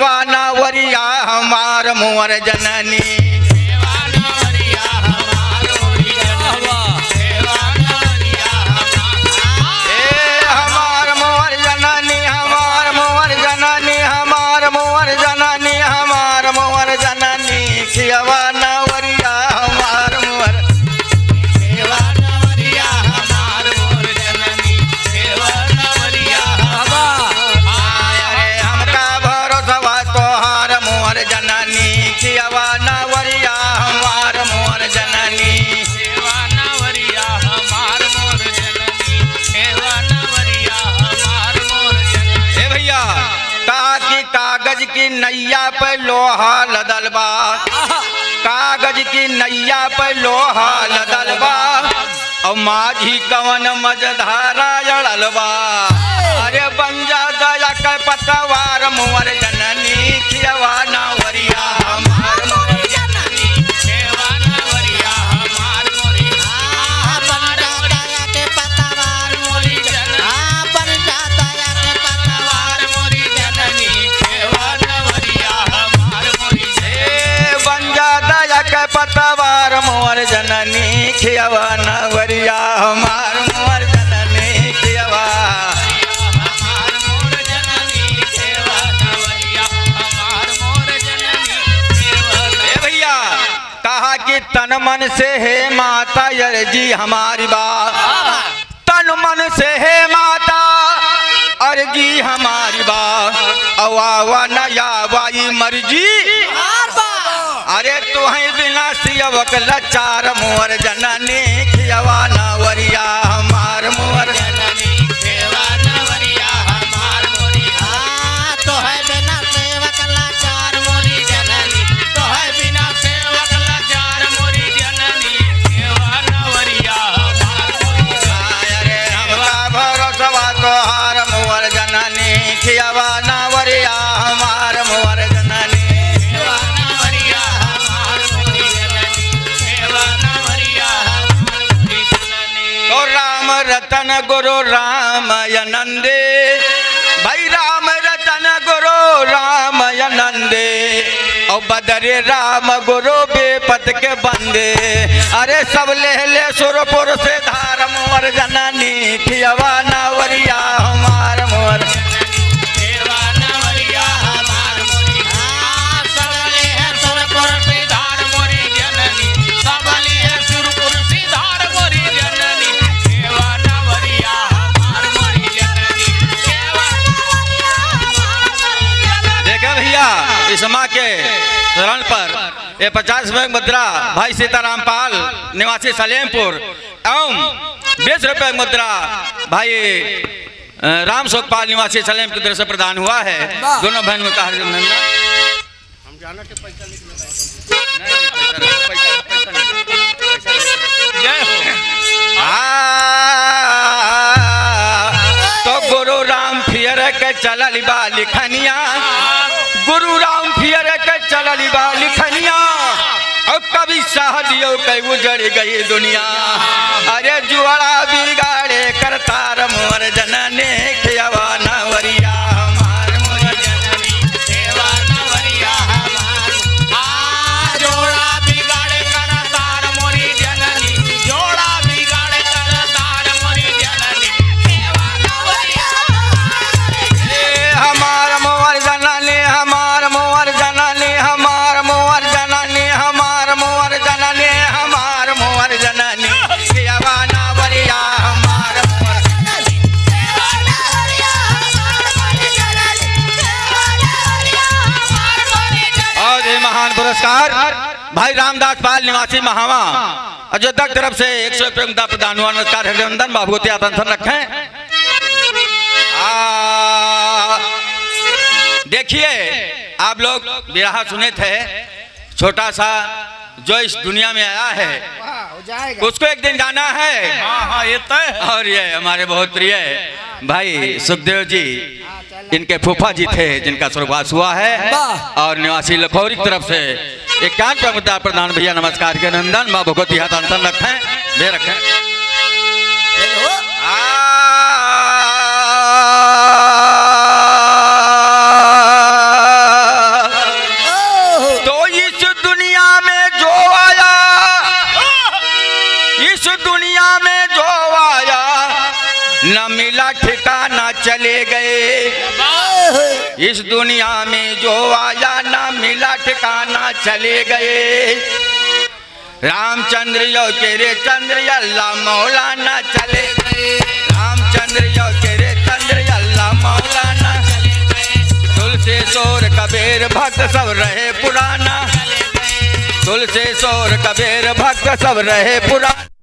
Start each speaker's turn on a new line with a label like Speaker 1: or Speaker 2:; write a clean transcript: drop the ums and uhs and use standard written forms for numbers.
Speaker 1: खियावा नावरिया हमार मोर जननी नैया पे लोहा लदल बा कागज की नैया पे लोहा लदल बा और माझी कवन मजधारा जड़ल बा अरे बंजा दया के पतवार मोर जननी खियावा नावरिया हमार मोर जननी खियावा नावरिया हमार मोरी बंजा दया के पतवार मोरी जननी बंजा दया के पतवार मोरी जननी के पतवार मोर जननी खियावा नावरिया हमार मोर जननी खियावा हमार मोर जननी खियावा नावरिया हमार मोर जननी खियावा। ए भैया कहा कि तन मन से है माता अर्जी हमारी बात तन मन से है माता अर्जी हमारी बात अवा नया वाई मर्जी अरे तो है बिना सियवक लचार मोर जननी खियावा नावरिया हमार मोर जननी खियावा नावरिया हमार मोरी तो है बिना सेवक लाचार मोरी जननी तो है बिना सेवक लाचार मोरी जननी खियावा नावरिया हमार मोरी अरे हमरा भरोसा तोहार मोर जननी खियावा नावरिया हमार मोर जननी रतन गुरु राम नंदे भाई राम रतन गुरु राम नंदे और बदरे राम गुरु बेपत के बंदे अरे सब ले सुरपुर से धार मोर जननी खियावा नावरिया हमार मोर इस माँ के चरण पर ये 50 रुपये मुद्रा भाई सीताराम पाल निवासी सलेमपुर एवं 20 रुपये मुद्रा भाई राम सुखपाल निवासी सलेम की तरफ से प्रदान हुआ है। दोनों बहनों का हार्दिक अभिनंदन। हम जाना के पैसा तो गुरु राम फिर के चलल बा लिखनिया गुरु राम फिर के चलल बा लिखनिया और कभी सहदियों कई उजड़ गई दुनिया अरे जुआड़ा बिगाड़े करतार मोर जननी खियावा नावरिया हमार मोर जननी खियावा नावरिया हमार जोड़ा बिगाड़े करतार मोरी जननी जोड़ा बिगाड़े करतार मोरी जननी खियावा नावरिया हमार मोर जननी हमार मोर जननी हमार मोर जननी हमार मोर जननी हमार मोर जननी खियावा नावरिया हमार मोर जननी खियावा नावरिया हमार मोर जननी खियावा नावरिया हमार मोर जननी। और ये महान पुरस्कार भाई रामदास पाल निवासी महावा अयोध्या की तरफ से 100 रुपये प्रदान हुआ। नमस्कार अभिनंदन बाबूती आतंत्र रखें। देखिए आप लोग बिरहा सुने थे छोटा सा जो इस दुनिया में आया है उसको एक दिन जाना है। ये तय। और ये हमारे बहुत प्रिय भाई सुखदेव जी इनके फूफा जी थे जिनका स्वर्गवास हुआ है और निवासी लखौरी की तरफ से 51 मुद्दा प्रदान भैया नमस्कार के नंदन माँ भगवती हाथ अंतर रखें दे रखें। न मिला ठिकाना चले गए। इस दुनिया में जो आया न मिला ठिकाना चले गए। रामचंद्र यो तेरे चंद्र अल्लाह मौलाना चले गए। रामचंद्र यो तेरे चंद्र अल्लाह मौलाना। तुलसीसोर कबीर भक्त सब रहे पुराना। तुलसीसोर कबीर भक्त सब रहे पुराना।